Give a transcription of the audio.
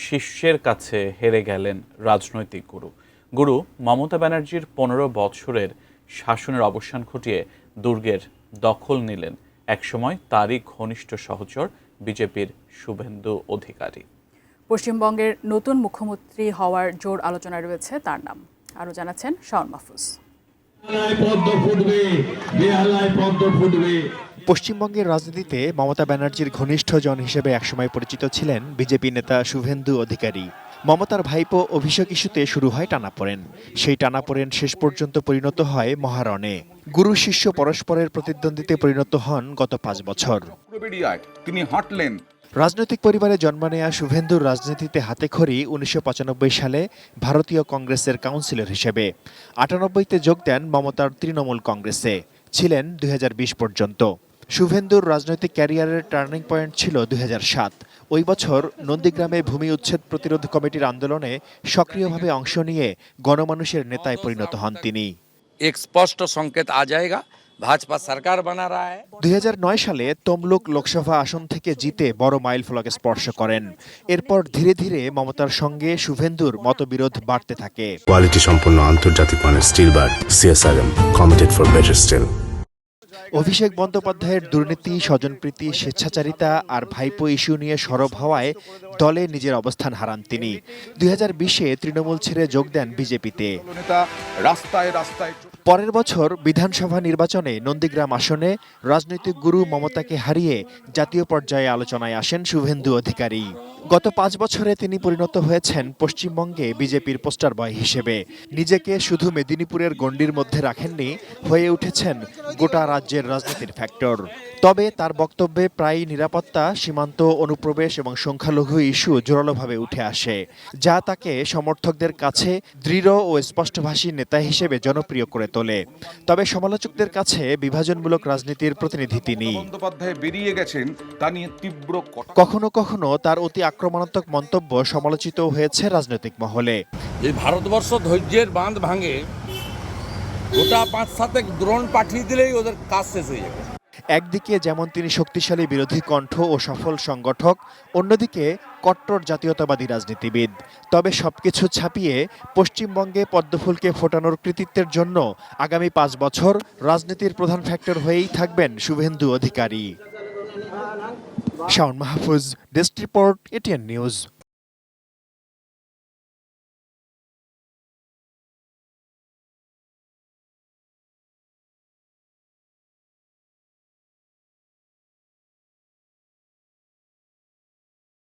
শিষ্যের কাছে হেরে গেলেন রাজনৈতিক গুরু মমতা ব্যানার্জির ১৫ বছরের শাসনের অবসান ঘটিয়ে দুর্গের দখল নিলেন একসময় তারই ঘনিষ্ঠ সহচর বিজেপির শুভেন্দু অধিকারী। পশ্চিমবঙ্গের নতুন মুখ্যমন্ত্রী হওয়ার জোর আলোচনায় রয়েছে তার নাম। আরও জানাচ্ছেন শাওন মাহফুজ। পশ্চিমবঙ্গের রাজনীতিতে মমতা ব্যানার্জির ঘনিষ্ঠজন হিসেবে একসময় পরিচিত ছিলেন বিজেপি নেতা শুভেন্দু অধিকারী। মমতার ভাইপো অভিষেক ইস্যুতে শুরু হয় টানাপোড়েন। সেই টানাপোড়েন শেষ পর্যন্ত পরিণত হয় মহারণে। গুরু শিষ্য পরস্পরের প্রতিদ্বন্দ্বিতে পরিণত হন গত ৫ বছর। তিনি হাঁটলেন। রাজনৈতিক পরিবারে জন্ম নেয়া শুভেন্দুর রাজনীতিতে হাতেখড়ি ১৯৯৫ সালে ভারতীয় কংগ্রেসের কাউন্সিলর হিসেবে। ৯৮তে যোগ দেন মমতার তৃণমূল কংগ্রেসে, ছিলেন ২০২০ পর্যন্ত। শুভেন্দুর রাজনৈতিক ক্যারিয়ারের টার্নিং পয়েন্ট ছিল ২০০৭। ওই বছর নন্দীগ্রামে ভূমি উচ্ছেদ প্রতিরোধ কমিটির আন্দোলনে সক্রিয়ভাবে অংশ নিয়ে গণমানুষের নেতায় পরিণত হন তিনি। এক স্পষ্ট সংকেত আ যায়গা ভাজপা সরকার বানা রা হ্যায়। ২০০৯ সালে তমলুক লোকসভা আসন থেকে জিতে বড় মাইলফলক স্পর্শ করেন। এরপর ধীরে ধীরে মমতার সঙ্গে শুভেন্দুর মতবিরোধ বাড়তে থাকে। কোয়ালিটি সম্পন্ন আন্তর্জাতিক মানের steel bar CSRM, committed for better steel. Abhishek বন্দ্যোপাধ্যায়ের দুর্নীতি, স্বজনপ্রীতি, স্বেচ্ছাচারিতা আর ভাইপো ইস্যু নিয়ে সরব হওয়ায় দলে নিজের অবস্থান হারান তিনি। ২০২০-এ তৃণমূল ছেড়ে যোগ দেন বিজেপিতে। পরের বছর বিধানসভা নির্বাচনে নন্দীগ্রাম আসনে রাজনৈতিক গুরু মমতাকে হারিয়ে জাতীয় পর্যায়ে আলোচনায় আসেন শুভেন্দু অধিকারী। গত ৫ বছরে তিনি পরিণত হয়েছেন পশ্চিমবঙ্গে বিজেপির পোস্টার বয় হিসেবে। নিজেকে শুধু মেদিনীপুরের গণ্ডির মধ্যে রাখেননি, হয়ে উঠেছেন গোটা রাজ্যের রাজনীতির ফ্যাক্টর। তবে তার বক্তব্যে প্রায়ই নিরাপত্তা, সীমান্ত অনুপ্রবেশ এবং সংখ্যালঘু ইস্যু জোরালোভাবে উঠে আসে, যা তাকে সমর্থকদের কাছে দৃঢ় ও স্পষ্টভাষী নেতা হিসেবে জনপ্রিয় করে তোলে। তবে সমালোচকদের কাছে বিভাজনমূলক রাজনীতির প্রতিনিধি তিনি। কখনো কখনো তার অতি আক্রমণাত্মক মন্তব্য সমালোচিত হয়েছে রাজনৈতিক মহলে। এই ভারতবর্ষ ধৈর্যের বাঁধ ভাঙে, গোটা ৫-৭ ড্রোন পাঠিয়ে দিলেই ওদের কাজ শেষ হয়ে যাবে। একদিকে যেমন তিনি শক্তিশালী বিরোধী কণ্ঠ ও সফল সংগঠক, অন্যদিকে কট্টর জাতীয়তাবাদী রাজনীতিবিদ। তবে সবকিছু ছাপিয়ে পশ্চিমবঙ্গে পদ্মফুলকে ফোটানোর কৃতিত্বের জন্য আগামী ৫ বছর রাজনীতির প্রধান ফ্যাক্টর হয়েই থাকবেন Suvendu Adhikari. Shaon Mahfuz, desk report, ATN news.